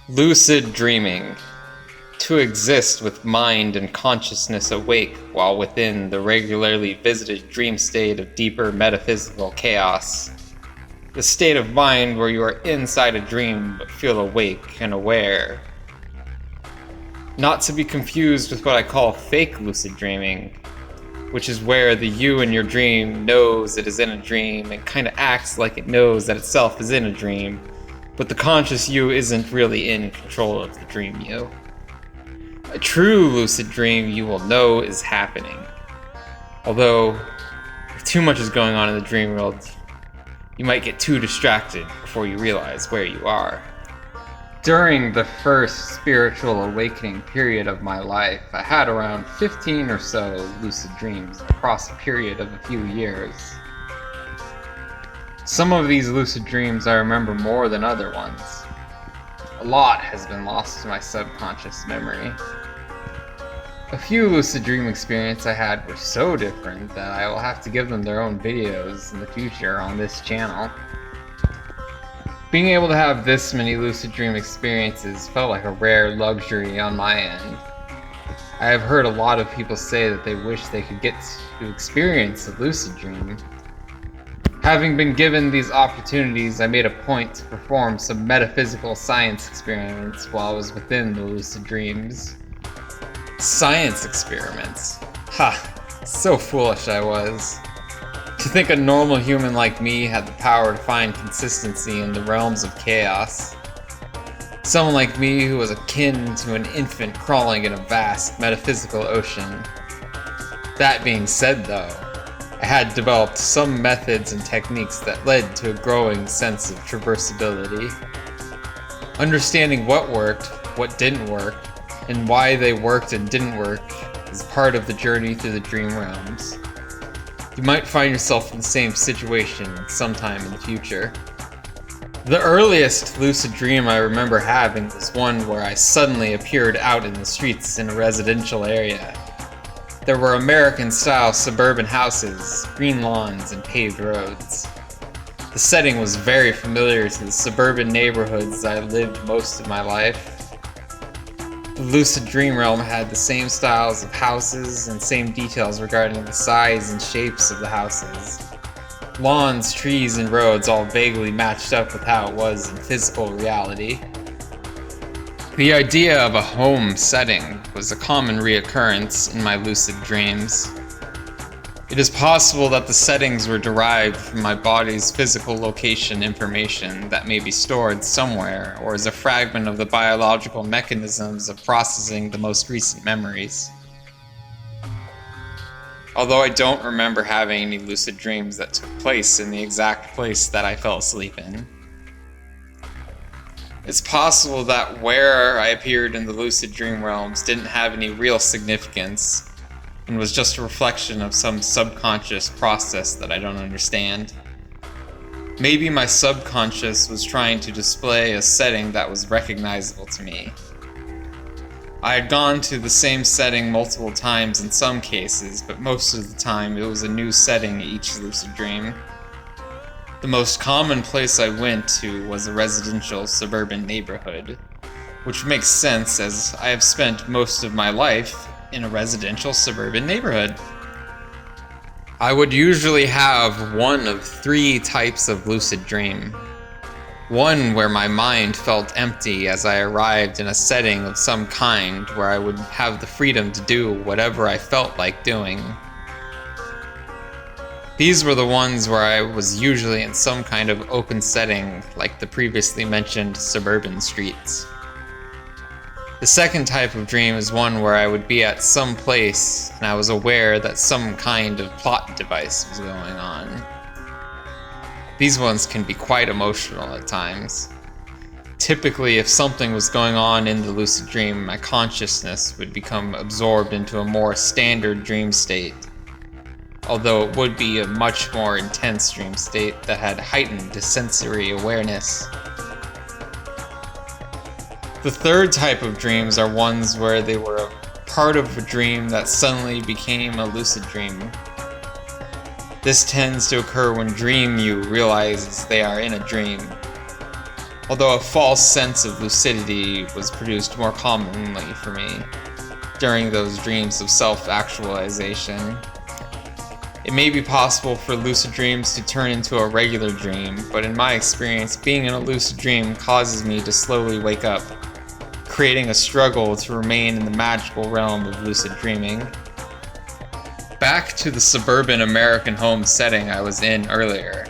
Lucid dreaming. To exist with mind and consciousness awake while within the regularly visited dream state of deeper metaphysical chaos. The state of mind where you are inside a dream but feel awake and aware. Not to be confused with what I call fake lucid dreaming, which is where the you in your dream knows it is in a dream and kind of acts like it knows that itself is in a dream, but the conscious you isn't really in control of the dream you. A true lucid dream you will know is happening. Although, if too much is going on in the dream world, you might get too distracted before you realize where you are. During the first spiritual awakening period of my life, I had around 15 or so lucid dreams across a period of a few years. Some of these lucid dreams I remember more than other ones. A lot has been lost to my subconscious memory. A few lucid dream experiences I had were so different that I will have to give them their own videos in the future on this channel. Being able to have this many lucid dream experiences felt like a rare luxury on my end. I have heard a lot of people say that they wish they could get to experience a lucid dream. Having been given these opportunities, I made a point to perform some metaphysical science experiments while I was within the lucid dreams. Science experiments? Ha! So foolish I was. To think a normal human like me had the power to find consistency in the realms of chaos. Someone like me who was akin to an infant crawling in a vast metaphysical ocean. That being said though, I had developed some methods and techniques that led to a growing sense of traversability. Understanding what worked, what didn't work, and why they worked and didn't work is part of the journey through the dream realms. You might find yourself in the same situation sometime in the future. The earliest lucid dream I remember having was one where I suddenly appeared out in the streets in a residential area. There were American-style suburban houses, green lawns, and paved roads. The setting was very familiar to the suburban neighborhoods I lived most of my life. The lucid dream realm had the same styles of houses and same details regarding the size and shapes of the houses. Lawns, trees, and roads all vaguely matched up with how it was in physical reality. The idea of a home setting was a common reoccurrence in my lucid dreams. It is possible that the settings were derived from my body's physical location information that may be stored somewhere, or as a fragment of the biological mechanisms of processing the most recent memories. Although I don't remember having any lucid dreams that took place in the exact place that I fell asleep in. It's possible that where I appeared in the lucid dream realms didn't have any real significance, and was just a reflection of some subconscious process that I don't understand. Maybe my subconscious was trying to display a setting that was recognizable to me. I had gone to the same setting multiple times in some cases, but most of the time it was a new setting each lucid dream. The most common place I went to was a residential suburban neighborhood, which makes sense as I have spent most of my life in a residential suburban neighborhood. I would usually have one of three types of lucid dream. One where my mind felt empty as I arrived in a setting of some kind where I would have the freedom to do whatever I felt like doing. These were the ones where I was usually in some kind of open setting like the previously mentioned suburban streets. The second type of dream is one where I would be at some place and I was aware that some kind of plot device was going on. These ones can be quite emotional at times. Typically, if something was going on in the lucid dream, my consciousness would become absorbed into a more standard dream state, although it would be a much more intense dream state that had heightened sensory awareness. The third type of dreams are ones where they were a part of a dream that suddenly became a lucid dream. This tends to occur when dream you realizes they are in a dream. although a false sense of lucidity was produced more commonly for me during those dreams of self-actualization. It may be possible for lucid dreams to turn into a regular dream, but in my experience, being in a lucid dream causes me to slowly wake up, creating a struggle to remain in the magical realm of lucid dreaming. Back to the suburban American home setting I was in earlier.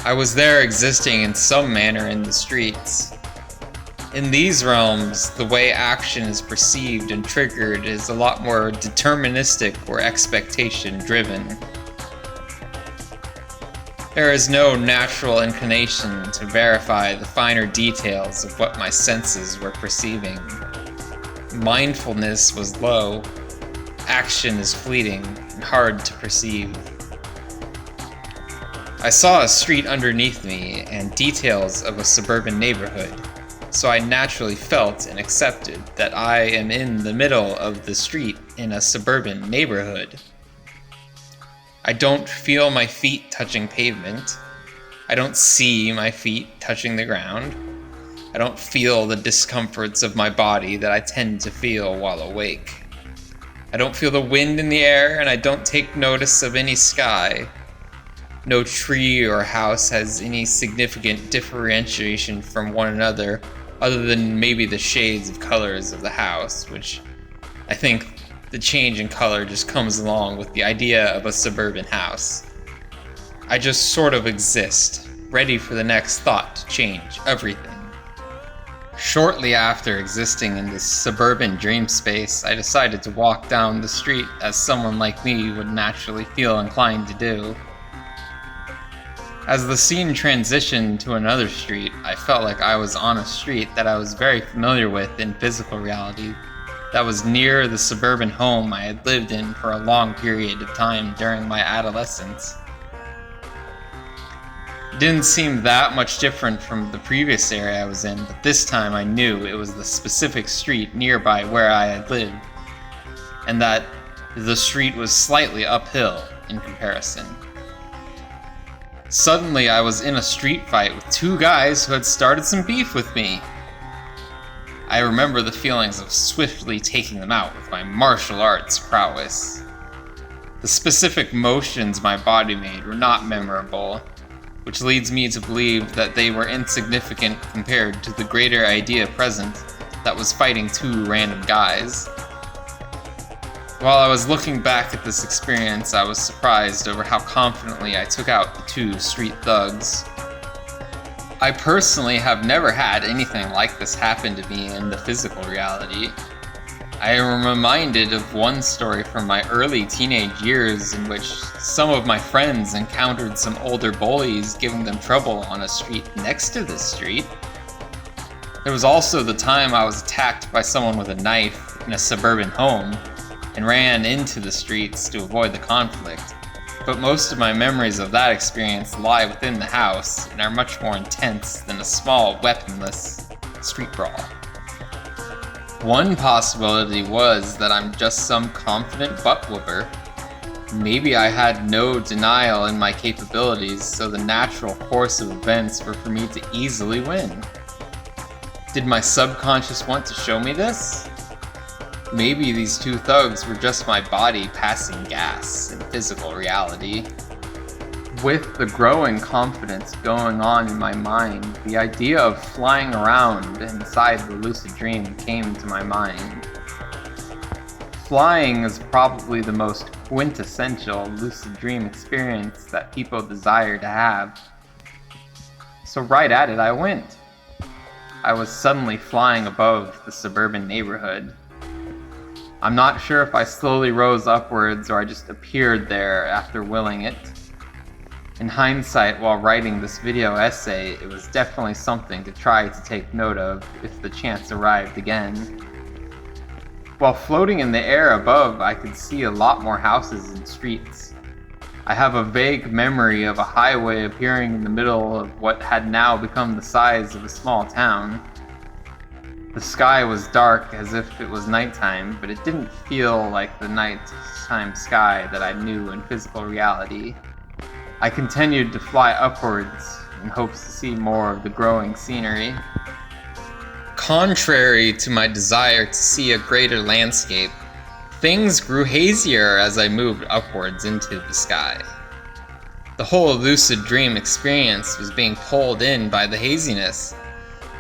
I was there existing in some manner in the streets. In these realms, the way action is perceived and triggered is a lot more deterministic or expectation-driven. There is no natural inclination to verify the finer details of what my senses were perceiving. Mindfulness was low, action is fleeting and hard to perceive. I saw a street underneath me and details of a suburban neighborhood, so I naturally felt and accepted that I am in the middle of the street in a suburban neighborhood. I don't feel my feet touching pavement. I don't see my feet touching the ground. I don't feel the discomforts of my body that I tend to feel while awake. I don't feel the wind in the air, and I don't take notice of any sky. No tree or house has any significant differentiation from one another, other than maybe the shades of colors of the house, which I think the change in color just comes along with the idea of a suburban house. I just sort of exist, ready for the next thought to change everything. Shortly after existing in this suburban dream space, I decided to walk down the street as someone like me would naturally feel inclined to do. As the scene transitioned to another street, I felt like I was on a street that I was very familiar with in physical reality, that was near the suburban home I had lived in for a long period of time during my adolescence. It didn't seem that much different from the previous area I was in, but this time I knew it was the specific street nearby where I had lived, and that the street was slightly uphill in comparison. Suddenly, I was in a street fight with two guys who had started some beef with me. I remember the feelings of swiftly taking them out with my martial arts prowess. The specific motions my body made were not memorable, which leads me to believe that they were insignificant compared to the greater idea present that was fighting two random guys. While I was looking back at this experience, I was surprised over how confidently I took out the two street thugs. I personally have never had anything like this happen to me in the physical reality. I am reminded of one story from my early teenage years in which some of my friends encountered some older bullies giving them trouble on a street next to this street. There was also the time I was attacked by someone with a knife in a suburban home and ran into the streets to avoid the conflict, but most of my memories of that experience lie within the house and are much more intense than a small, weaponless street brawl. One possibility was that I'm just some confident butt whooper. Maybe I had no denial in my capabilities, so the natural course of events were for me to easily win. Did my subconscious want to show me this? Maybe these two thugs were just my body passing gas in physical reality. With the growing confidence going on in my mind, the idea of flying around inside the lucid dream came to my mind. Flying is probably the most quintessential lucid dream experience that people desire to have. So right at it I went. I was suddenly flying above the suburban neighborhood. I'm not sure if I slowly rose upwards or I just appeared there after willing it. In hindsight, while writing this video essay, it was definitely something to try to take note of if the chance arrived again. While floating in the air above, I could see a lot more houses and streets. I have a vague memory of a highway appearing in the middle of what had now become the size of a small town. The sky was dark as if it was nighttime, but it didn't feel like the nighttime sky that I knew in physical reality. I continued to fly upwards in hopes to see more of the growing scenery. Contrary to my desire to see a greater landscape, things grew hazier as I moved upwards into the sky. The whole lucid dream experience was being pulled in by the haziness.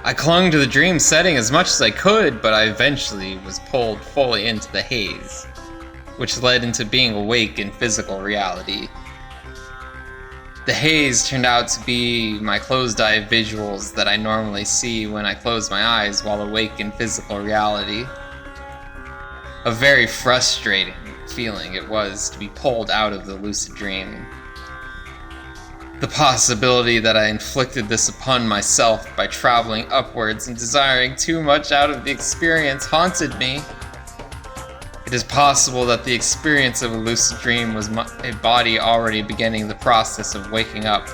I clung to the dream setting as much as I could, but I eventually was pulled fully into the haze, which led into being awake in physical reality. The haze turned out to be my closed-eye visuals that I normally see when I close my eyes while awake in physical reality. A very frustrating feeling it was to be pulled out of the lucid dream. The possibility that I inflicted this upon myself by traveling upwards and desiring too much out of the experience haunted me. It is possible that the experience of a lucid dream was a body already beginning the process of waking up,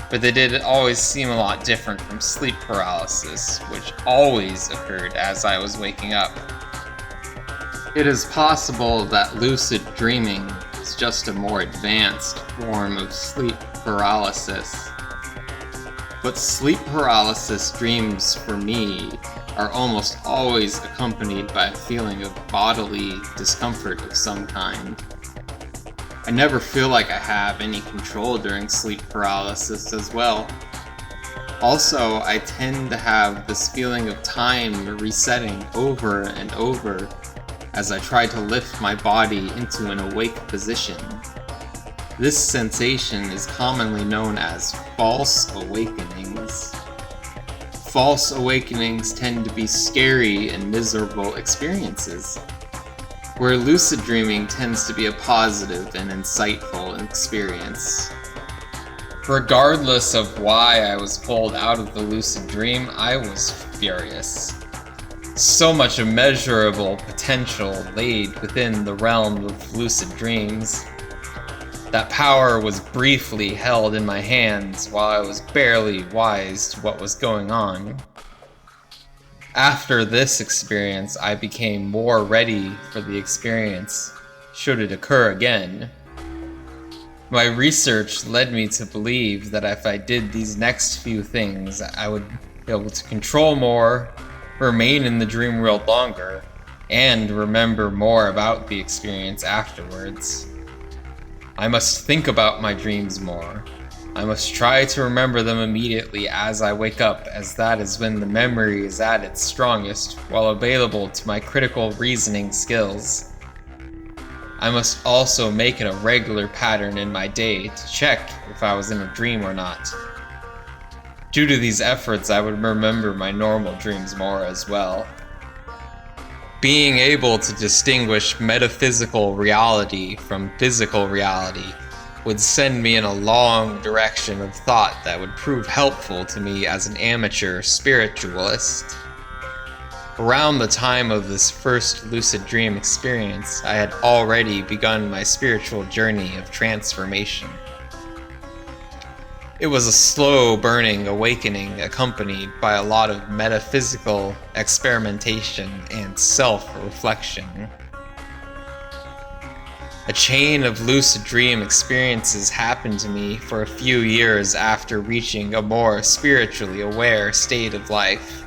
but they did always seem a lot different from sleep paralysis, which always occurred as I was waking up. It is possible that lucid dreaming is just a more advanced form of sleep paralysis. But sleep paralysis dreams for me are almost always accompanied by a feeling of bodily discomfort of some kind. I never feel like I have any control during sleep paralysis as well. Also, I tend to have this feeling of time resetting over and over as I try to lift my body into an awake position. This sensation is commonly known as false awakenings. False awakenings tend to be scary and miserable experiences, where lucid dreaming tends to be a positive and insightful experience. Regardless of why I was pulled out of the lucid dream, I was furious. So much immeasurable potential laid within the realm of lucid dreams. That power was briefly held in my hands while I was barely wise to what was going on. After this experience, I became more ready for the experience, should it occur again. My research led me to believe that if I did these next few things, I would be able to control more, remain in the dream world longer, and remember more about the experience afterwards. I must think about my dreams more. I must try to remember them immediately as I wake up, as that is when the memory is at its strongest, while available to my critical reasoning skills. I must also make it a regular pattern in my day to check if I was in a dream or not. Due to these efforts, I would remember my normal dreams more as well. Being able to distinguish metaphysical reality from physical reality would send me in a long direction of thought that would prove helpful to me as an amateur spiritualist. Around the time of this first lucid dream experience, I had already begun my spiritual journey of transformation. It was a slow-burning awakening accompanied by a lot of metaphysical experimentation and self-reflection. A chain of lucid dream experiences happened to me for a few years after reaching a more spiritually aware state of life.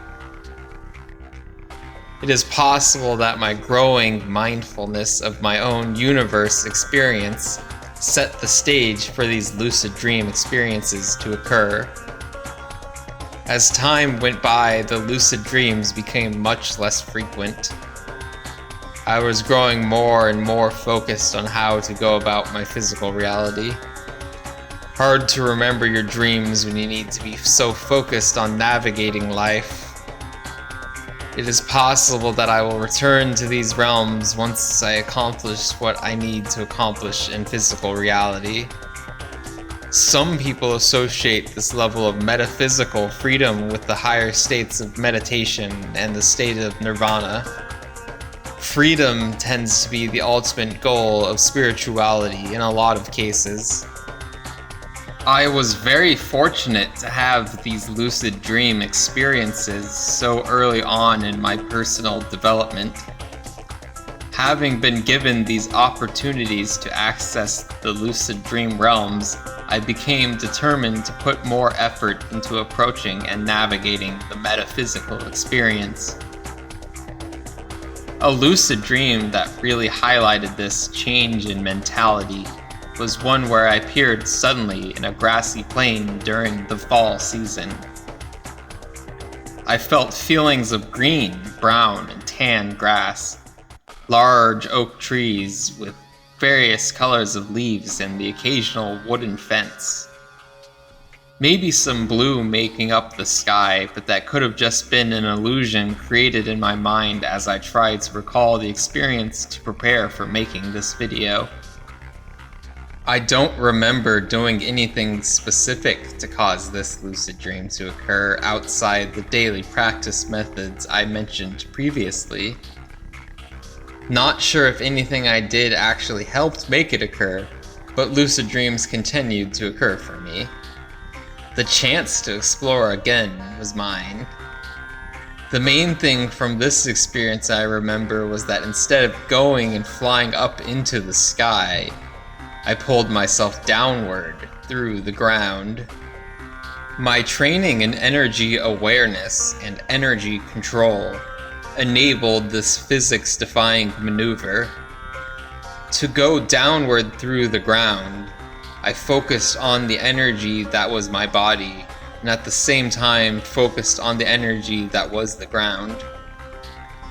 It is possible that my growing mindfulness of my own universe experience set the stage for these lucid dream experiences to occur. As time went by, the lucid dreams became much less frequent. I was growing more and more focused on how to go about my physical reality. Hard to remember your dreams when you need to be so focused on navigating life. It is possible that I will return to these realms once I accomplish what I need to accomplish in physical reality. Some people associate this level of metaphysical freedom with the higher states of meditation and the state of nirvana. Freedom tends to be the ultimate goal of spirituality in a lot of cases. I was very fortunate to have these lucid dream experiences so early on in my personal development. Having been given these opportunities to access the lucid dream realms, I became determined to put more effort into approaching and navigating the metaphysical experience. A lucid dream that really highlighted this change in mentality was one where I appeared suddenly in a grassy plain during the fall season. I felt feelings of green, brown, and tan grass, large oak trees with various colors of leaves and the occasional wooden fence. Maybe some blue making up the sky, but that could have just been an illusion created in my mind as I tried to recall the experience to prepare for making this video. I don't remember doing anything specific to cause this lucid dream to occur outside the daily practice methods I mentioned previously. Not sure if anything I did actually helped make it occur, but lucid dreams continued to occur for me. The chance to explore again was mine. The main thing from this experience I remember was that instead of going and flying up into the sky, I pulled myself downward through the ground. My training in energy awareness and energy control enabled this physics-defying maneuver. To go downward through the ground, I focused on the energy that was my body, and at the same time focused on the energy that was the ground.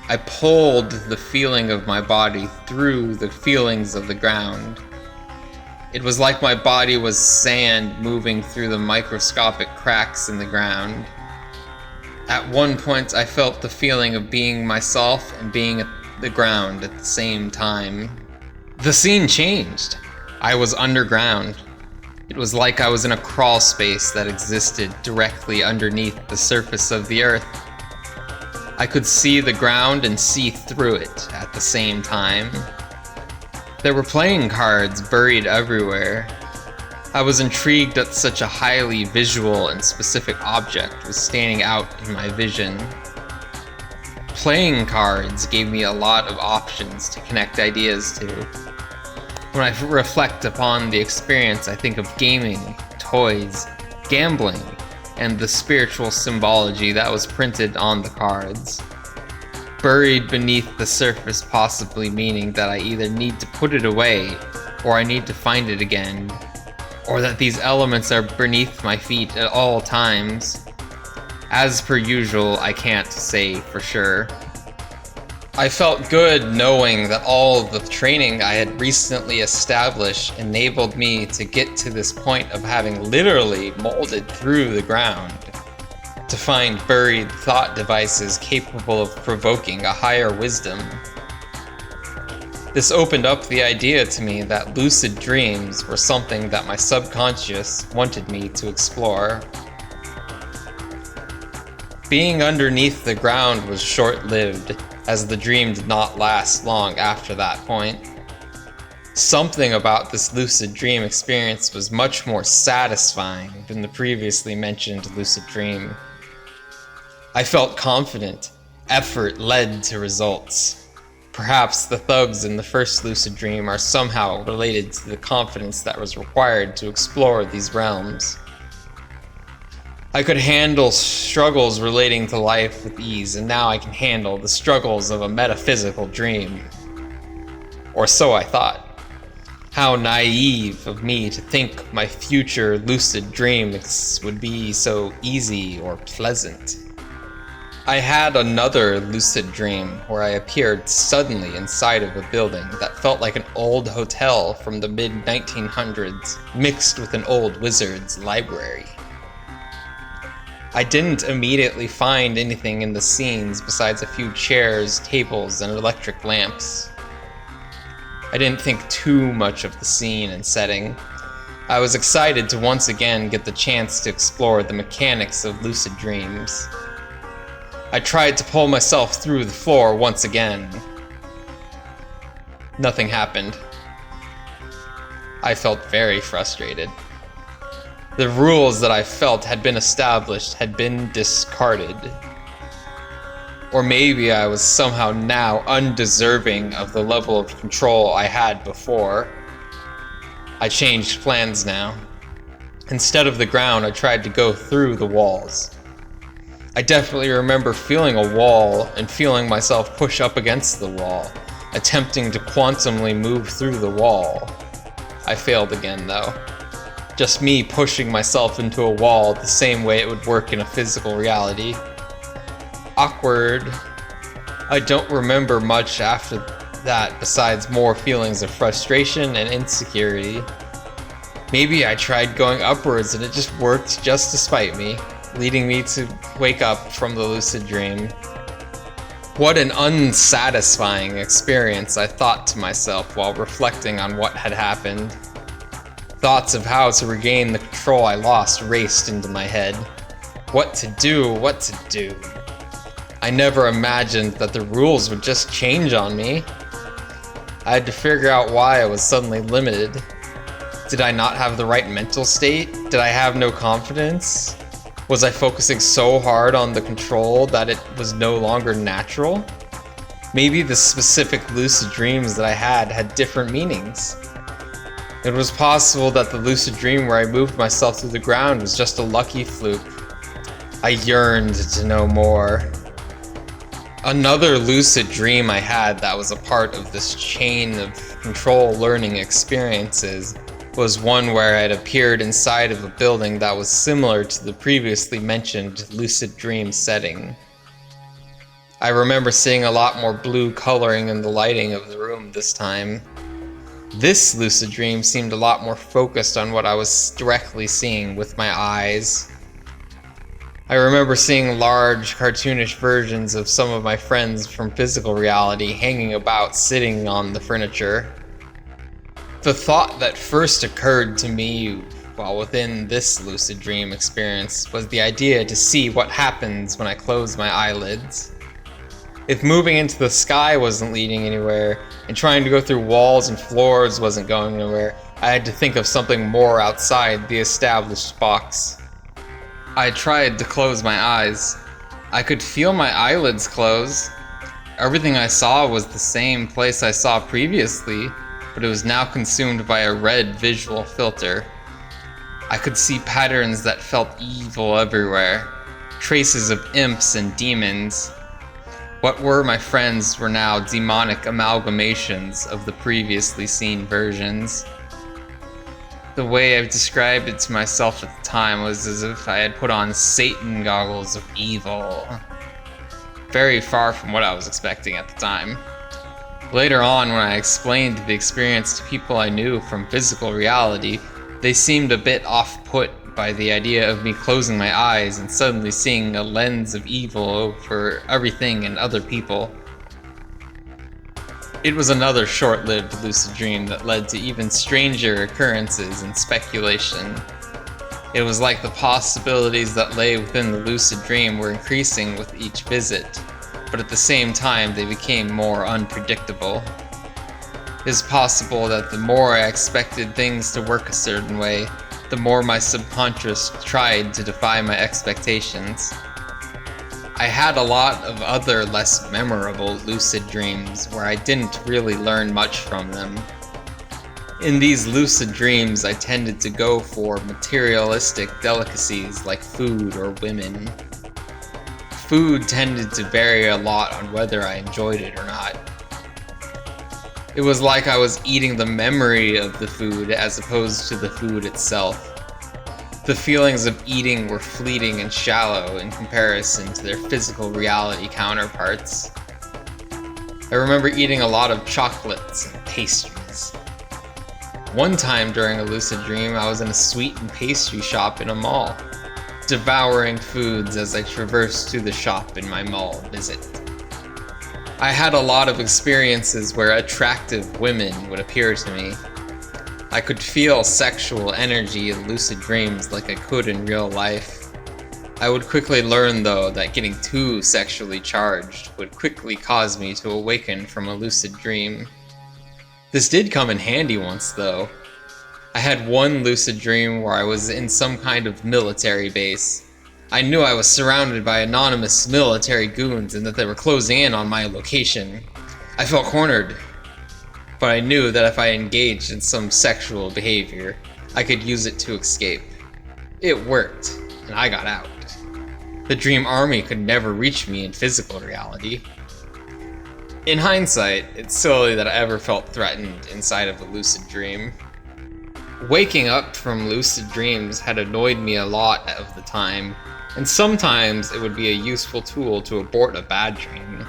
I pulled the feeling of my body through the feelings of the ground. It was like my body was sand moving through the microscopic cracks in the ground. At one point, I felt the feeling of being myself and being at the ground at the same time. The scene changed. I was underground. It was like I was in a crawl space that existed directly underneath the surface of the earth. I could see the ground and see through it at the same time. There were playing cards buried everywhere. I was intrigued that such a highly visual and specific object was standing out in my vision. Playing cards gave me a lot of options to connect ideas to. When I reflect upon the experience, I think of gaming, toys, gambling, and the spiritual symbology that was printed on the cards. Buried beneath the surface, possibly meaning that I either need to put it away, or I need to find it again, or that these elements are beneath my feet at all times. As per usual, I can't say for sure. I felt good knowing that all the training I had recently established enabled me to get to this point of having literally molded through the ground, to find buried thought devices capable of provoking a higher wisdom. This opened up the idea to me that lucid dreams were something that my subconscious wanted me to explore. Being underneath the ground was short-lived, as the dream did not last long after that point. Something about this lucid dream experience was much more satisfying than the previously mentioned lucid dream. I felt confident. Effort led to results. Perhaps the thugs in the first lucid dream are somehow related to the confidence that was required to explore these realms. I could handle struggles relating to life with ease, and now I can handle the struggles of a metaphysical dream. Or so I thought. How naive of me to think my future lucid dreams would be so easy or pleasant. I had another lucid dream where I appeared suddenly inside of a building that felt like an old hotel from the mid-1900s, mixed with an old wizard's library. I didn't immediately find anything in the scenes besides a few chairs, tables, and electric lamps. I didn't think too much of the scene and setting. I was excited to once again get the chance to explore the mechanics of lucid dreams. I tried to pull myself through the floor once again. Nothing happened. I felt very frustrated. The rules that I felt had been established had been discarded. Or maybe I was somehow now undeserving of the level of control I had before. I changed plans now. Instead of the ground, I tried to go through the walls. I definitely remember feeling a wall and feeling myself push up against the wall, attempting to quantumly move through the wall. I failed again though. Just me pushing myself into a wall the same way it would work in a physical reality. Awkward. I don't remember much after that besides more feelings of frustration and insecurity. Maybe I tried going upwards and it just worked just to spite me, leading me to wake up from the lucid dream. What an unsatisfying experience, I thought to myself while reflecting on what had happened. Thoughts of how to regain the control I lost raced into my head. What to do? I never imagined that the rules would just change on me. I had to figure out why I was suddenly limited. Did I not have the right mental state? Did I have no confidence? Was I focusing so hard on the control that it was no longer natural? Maybe the specific lucid dreams that I had different meanings. It was possible that the lucid dream where I moved myself through the ground was just a lucky fluke. I yearned to know more. Another lucid dream I had that was a part of this chain of control learning experiences was one where I had appeared inside of a building that was similar to the previously mentioned lucid dream setting. I remember seeing a lot more blue coloring in the lighting of the room this time. This lucid dream seemed a lot more focused on what I was directly seeing with my eyes. I remember seeing large, cartoonish versions of some of my friends from physical reality hanging about, sitting on the furniture. The thought that first occurred to me while within this lucid dream experience was the idea to see what happens when I close my eyelids. If moving into the sky wasn't leading anywhere, and trying to go through walls and floors wasn't going anywhere, I had to think of something more outside the established box. I tried to close my eyes. I could feel my eyelids close. Everything I saw was the same place I saw previously, but it was now consumed by a red visual filter. I could see patterns that felt evil everywhere, traces of imps and demons. What were my friends were now demonic amalgamations of the previously seen versions. The way I've described it to myself at the time was as if I had put on Satan goggles of evil. Very far from what I was expecting at the time. Later on, when I explained the experience to people I knew from physical reality, they seemed a bit off-put by the idea of me closing my eyes and suddenly seeing a lens of evil over everything and other people. It was another short-lived lucid dream that led to even stranger occurrences and speculation. It was like the possibilities that lay within the lucid dream were increasing with each visit, but at the same time they became more unpredictable. It is possible that the more I expected things to work a certain way, the more my subconscious tried to defy my expectations. I had a lot of other less memorable lucid dreams where I didn't really learn much from them. In these lucid dreams, I tended to go for materialistic delicacies like food or women. Food tended to vary a lot on whether I enjoyed it or not. It was like I was eating the memory of the food as opposed to the food itself. The feelings of eating were fleeting and shallow in comparison to their physical reality counterparts. I remember eating a lot of chocolates and pastries. One time during a lucid dream, I was in a sweet and pastry shop in a mall, devouring foods as I traversed through the shop in my mall visit. I had a lot of experiences where attractive women would appear to me. I could feel sexual energy in lucid dreams like I could in real life. I would quickly learn, though, that getting too sexually charged would quickly cause me to awaken from a lucid dream. This did come in handy once, though. I had one lucid dream where I was in some kind of military base. I knew I was surrounded by anonymous military goons and that they were closing in on my location. I felt cornered, but I knew that if I engaged in some sexual behavior, I could use it to escape. It worked, and I got out. The dream army could never reach me in physical reality. In hindsight, it's silly that I ever felt threatened inside of a lucid dream. Waking up from lucid dreams had annoyed me a lot of the time, and sometimes it would be a useful tool to abort a bad dream.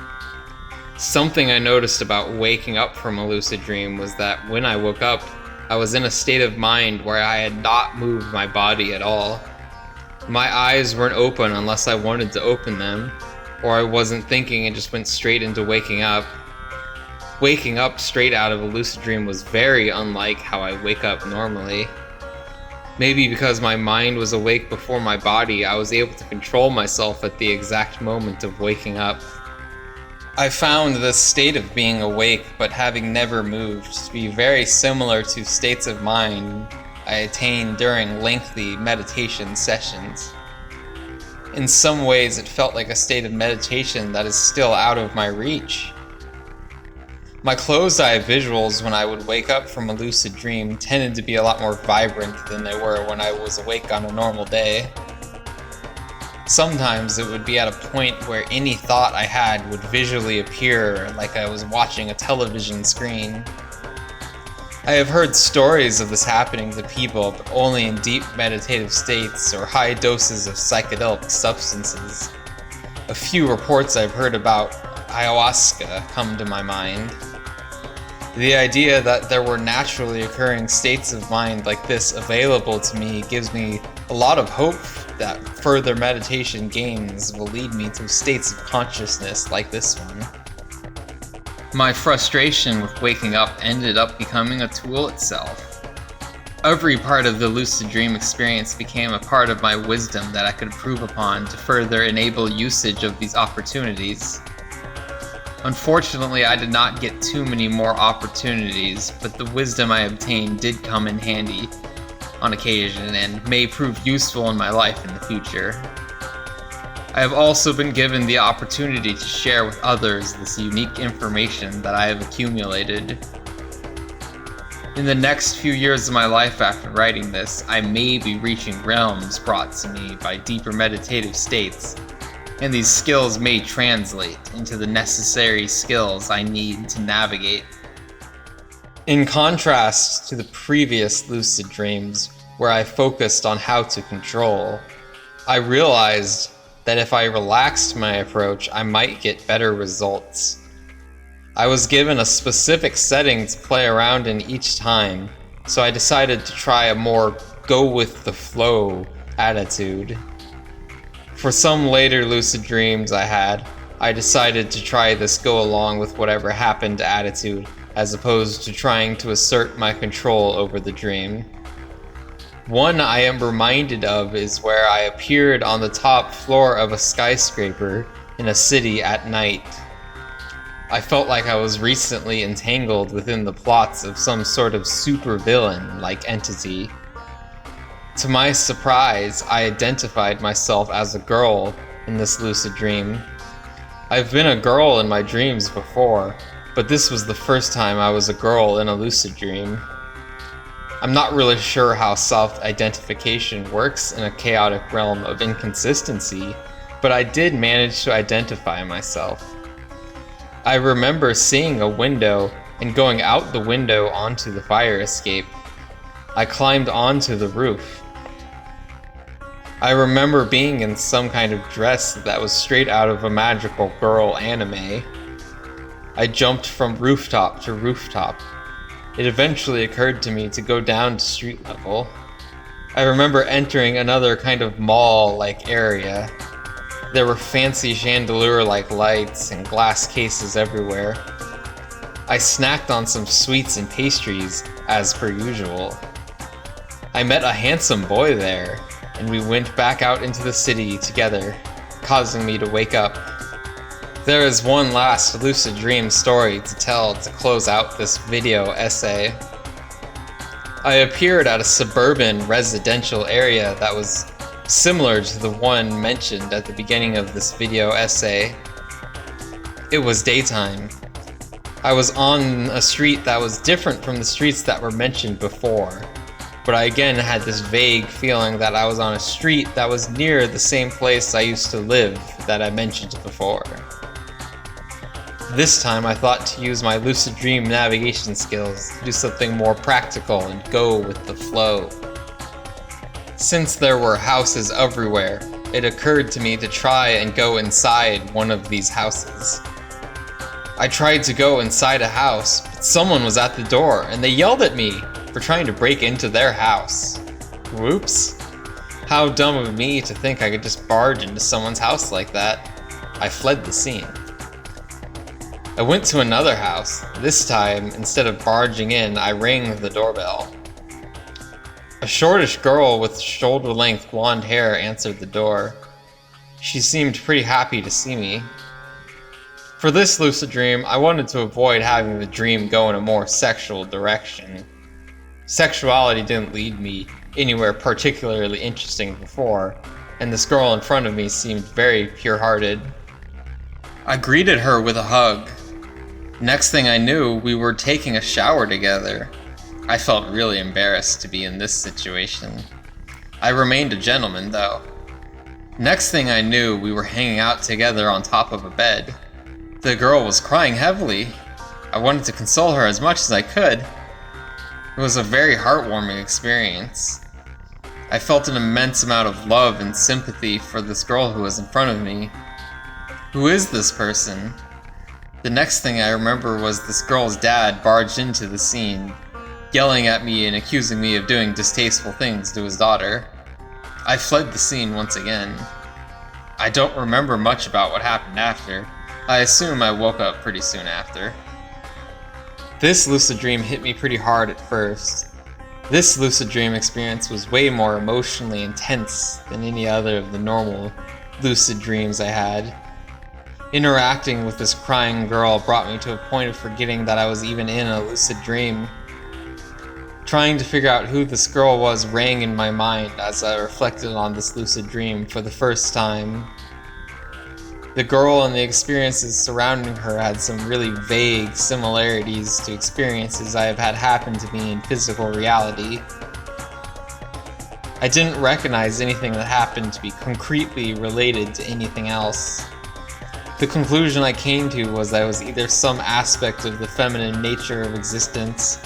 Something I noticed about waking up from a lucid dream was that when I woke up, I was in a state of mind where I had not moved my body at all. My eyes weren't open unless I wanted to open them, or I wasn't thinking and just went straight into waking up. Waking up straight out of a lucid dream was very unlike how I wake up normally. Maybe because my mind was awake before my body, I was able to control myself at the exact moment of waking up. I found this state of being awake but having never moved to be very similar to states of mind I attained during lengthy meditation sessions. In some ways, it felt like a state of meditation that is still out of my reach. My closed-eye visuals when I would wake up from a lucid dream tended to be a lot more vibrant than they were when I was awake on a normal day. Sometimes it would be at a point where any thought I had would visually appear like I was watching a television screen. I have heard stories of this happening to people, but only in deep meditative states or high doses of psychedelic substances. A few reports I've heard about ayahuasca come to my mind. The idea that there were naturally occurring states of mind like this available to me gives me a lot of hope that further meditation gains will lead me to states of consciousness like this one. My frustration with waking up ended up becoming a tool itself. Every part of the lucid dream experience became a part of my wisdom that I could improve upon to further enable usage of these opportunities. Unfortunately, I did not get too many more opportunities, but the wisdom I obtained did come in handy on occasion and may prove useful in my life in the future. I have also been given the opportunity to share with others this unique information that I have accumulated. In the next few years of my life after writing this, I may be reaching realms brought to me by deeper meditative states, and these skills may translate into the necessary skills I need to navigate. In contrast to the previous lucid dreams, where I focused on how to control, I realized that if I relaxed my approach, I might get better results. I was given a specific setting to play around in each time, so I decided to try a more go-with-the-flow attitude. For some later lucid dreams I decided to try this go-along-with-whatever-happened attitude, as opposed to trying to assert my control over the dream. One I am reminded of is where I appeared on the top floor of a skyscraper in a city at night. I felt like I was recently entangled within the plots of some sort of supervillain-like entity. To my surprise, I identified myself as a girl in this lucid dream. I've been a girl in my dreams before, but this was the first time I was a girl in a lucid dream. I'm not really sure how self-identification works in a chaotic realm of inconsistency, but I did manage to identify myself. I remember seeing a window and going out the window onto the fire escape. I climbed onto the roof. I remember being in some kind of dress that was straight out of a magical girl anime. I jumped from rooftop to rooftop. It eventually occurred to me to go down to street level. I remember entering another kind of mall-like area. There were fancy chandelier-like lights and glass cases everywhere. I snacked on some sweets and pastries, as per usual. I met a handsome boy there, and we went back out into the city together, causing me to wake up. There is one last lucid dream story to tell to close out this video essay. I appeared at a suburban residential area that was similar to the one mentioned at the beginning of this video essay. It was daytime. I was on a street that was different from the streets that were mentioned before, but I again had this vague feeling that I was on a street that was near the same place I used to live that I mentioned before. This time I thought to use my lucid dream navigation skills to do something more practical and go with the flow. Since there were houses everywhere, it occurred to me to try and go inside one of these houses. I tried to go inside a house, but someone was at the door and they yelled at me for trying to break into their house. Whoops. How dumb of me to think I could just barge into someone's house like that. I fled the scene. I went to another house. This time, instead of barging in, I rang the doorbell. A shortish girl with shoulder-length blonde hair answered the door. She seemed pretty happy to see me. For this lucid dream, I wanted to avoid having the dream go in a more sexual direction. Sexuality didn't lead me anywhere particularly interesting before, and this girl in front of me seemed very pure-hearted. I greeted her with a hug. Next thing I knew, we were taking a shower together. I felt really embarrassed to be in this situation. I remained a gentleman, though. Next thing I knew, we were hanging out together on top of a bed. The girl was crying heavily. I wanted to console her as much as I could. It was a very heartwarming experience. I felt an immense amount of love and sympathy for this girl who was in front of me. Who is this person? The next thing I remember was this girl's dad barged into the scene, yelling at me and accusing me of doing distasteful things to his daughter. I fled the scene once again. I don't remember much about what happened after. I assume I woke up pretty soon after. This lucid dream hit me pretty hard at first. This lucid dream experience was way more emotionally intense than any other of the normal lucid dreams I had. Interacting with this crying girl brought me to a point of forgetting that I was even in a lucid dream. Trying to figure out who this girl was rang in my mind as I reflected on this lucid dream for the first time. The girl and the experiences surrounding her had some really vague similarities to experiences I have had happen to me in physical reality. I didn't recognize anything that happened to be concretely related to anything else. The conclusion I came to was that it was either some aspect of the feminine nature of existence,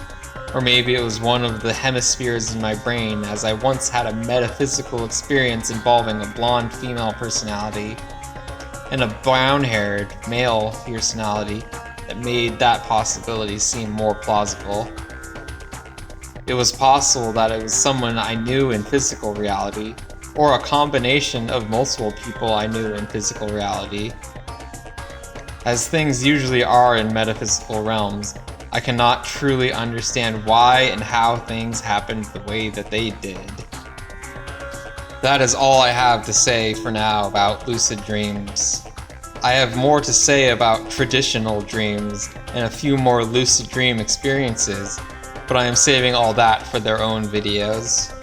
or maybe it was one of the hemispheres in my brain, as I once had a metaphysical experience involving a blonde female personality and a brown-haired male personality that made that possibility seem more plausible. It was possible that it was someone I knew in physical reality, or a combination of multiple people I knew in physical reality. As things usually are in metaphysical realms, I cannot truly understand why and how things happened the way that they did. That is all I have to say for now about lucid dreams. I have more to say about traditional dreams and a few more lucid dream experiences, but I am saving all that for their own videos.